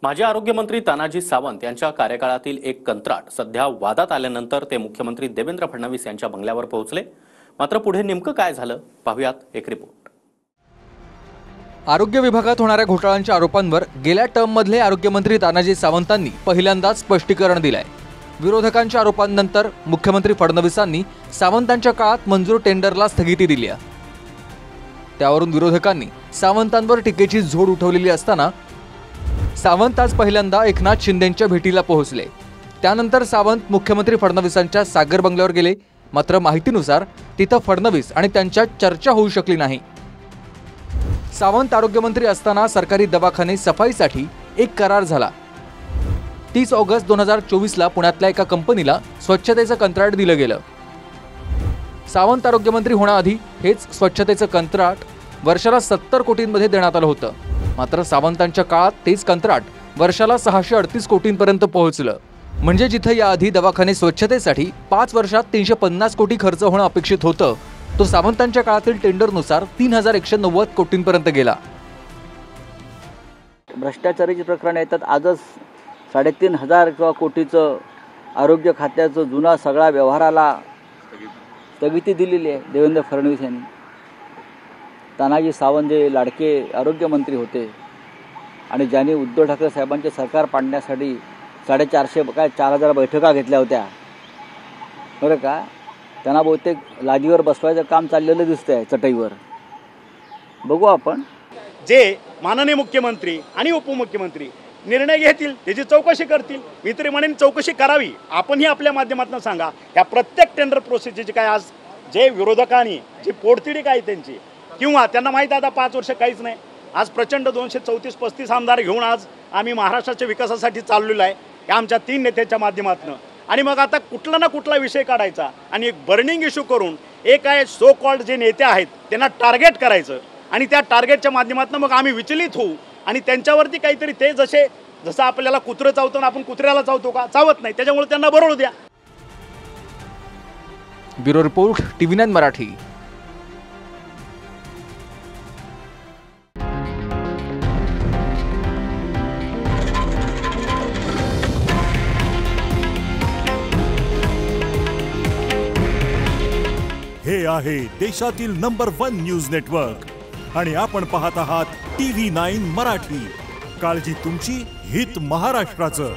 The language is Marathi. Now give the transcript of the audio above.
माजी आरोग्यमंत्री तानाजी सावंत यांच्या कार्यकाळातील एक कंत्राट सध्या वादात आल्यानंतर ते मुख्यमंत्री देवेंद्र फडणवीस यांच्या बंगल्यावर पोहोचले। मात्र पुढे नेमकं काय झालं पाहूयात एक रिपोर्ट। आरोग्य विभागात होणाऱ्या घोटाळ्यांच्या आरोपांवर गेल्या टर्ममधले आरोग्यमंत्री तानाजी सावंतांनी पहिल्यांदाच स्पष्टीकरण दिलंय। विरोधकांच्या आरोपांनंतर मुख्यमंत्री फडणवीसांनी सावंतांच्या काळात मंजूर टेंडरला स्थगिती दिली आहे। त्यावरून विरोधकांनी सावंतांवर टीकेची झोड उठवलेली असताना सावंत आज पहिल्यांदा एकनाथ शिंदेंच्या भेटीला पोहोचले। त्यानंतर सावंत मुख्यमंत्री फडणवीसांच्या सागर बंगल्यावर गेले। मात्र माहितीनुसार तिथं फडणवीस आणि त्यांच्यात चर्चा होऊ शकली नाही। सावंत आरोग्यमंत्री असताना सरकारी दवाखाने सफाईसाठी एक करार झाला। 30 ऑगस्ट 2024 ला पुण्यातल्या एका कंपनीला स्वच्छतेचं कंत्राट दिलं गेलं। सावंत आरोग्यमंत्री होण्याआधी हेच स्वच्छतेचं कंत्राट वर्षाला 70 कोटींमध्ये देण्यात आलं होतं। मात्र सावंतांच्या काळात तेच कंत्राट वर्षाला 638 कोटींपर्यंत पोहोचलं। म्हणजे जिथे याआधी दवाखाने स्वच्छतेसाठी 5 वर्षात 350 कोटी खर्च होणं अपेक्षित होतं, तो सावंतांच्या काळातील टेंडरनुसार 3190 कोटींपर्यंत गेला। भ्रष्टाचाराची प्रकरण येतात। आजच 3500 कोटीचं आरोग्य खात्याचं जुना सगळा व्यवहाराला स्थगिती दिलेली आहे देवेंद्र फडणवीस यांनी। तानाजी सावंत जे लाडके आरोग्यमंत्री होते आणि ज्यांनी उद्धव ठाकरे साहेबांचे सरकार पाडण्यासाठी 4,000 बैठका घेतल्या होत्या, बरं का, त्यांना बहुतेक लादीवर बसवायचं काम चाललेलं दिसतंय चटईवर। बघू आपण जे माननीय मुख्यमंत्री आणि उपमुख्यमंत्री निर्णय घेतील त्याची चौकशी करतील। मी तरी म्हणेन चौकशी करावी। आपणही आपल्या माध्यमातून सांगा या प्रत्येक टेंडर प्रोसेसची काय आज जे विरोधकांनी जी पोटतिडी काय त्यांची किंवा त्यांना माहीत आता 5 वर्ष काहीच नाही। आज प्रचंड 234-35 आमदार घेऊन आज आम्ही महाराष्ट्राच्या विकासासाठी चाललेलो आहे या आमच्या 3 नेत्यांच्या माध्यमातून। आणि मग आता कुठला ना कुठला विषय काढायचा आणि एक बर्निंग इश्यू करून एक आहे सो कॉल्ड जे नेते आहेत त्यांना टार्गेट करायचं आणि त्या टार्गेटच्या माध्यमातून मग आम्ही विचलित होऊ आणि त्यांच्यावरती काहीतरी ते जसं आपल्याला कुत्रं चावतो ना आपण कुत्र्याला चावतो का, चावत नाही, त्याच्यामुळे त्यांना बरोळ द्या। Bureau report TV9 Marathi. हे आहे देशातील नंबर 1 न्यूज नेटवर्क आणि आपण पाहत आहात TV9 मराठी। काळजी तुमची, हित महाराष्ट्राचं।